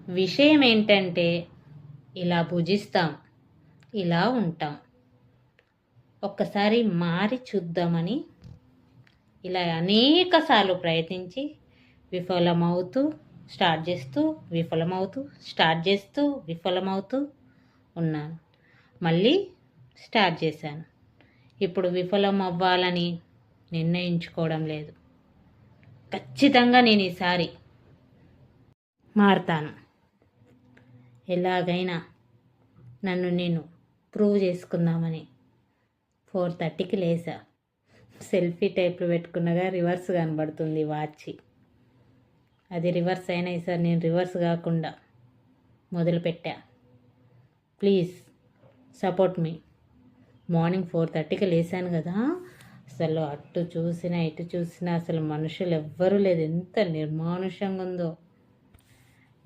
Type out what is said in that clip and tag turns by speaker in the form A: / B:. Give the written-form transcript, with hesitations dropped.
A: విషయం ఏంటంటే ఇలా భుజిస్తాం, ఇలా ఉంటాం. ఒక్కసారి మారి చూద్దామని ఇలా అనేకసార్లు ప్రయత్నించి విఫలమవుతూ స్టార్ట్ చేస్తూ విఫలమవుతూ స్టార్ట్ చేస్తూ విఫలమవుతూ ఉన్నాను. మళ్ళీ స్టార్ట్ చేశాను. ఇప్పుడు విఫలం అవ్వాలని నిర్ణయించుకోవడం లేదు. ఖచ్చితంగా నేను ఈసారి మారుతాను. ఎలాగైనా నన్ను నేను ప్రూవ్ చేసుకుందామని 4:30కి లేసా. సెల్ఫీ టైప్లో పెట్టుకున్నగా రివర్స్ కనబడుతుంది వాచ్. అది రివర్స్ అయినా ఈసారి నేను రివర్స్ కాకుండా మొదలుపెట్టా. Please support me. మార్నింగ్ 4:30కి లేసాను కదా, అసలు అటు చూసినా ఇటు చూసినా అసలు మనుషులు ఎవ్వరూ లేదు. ఎంత నిర్మానుష్యంగా ఉందో.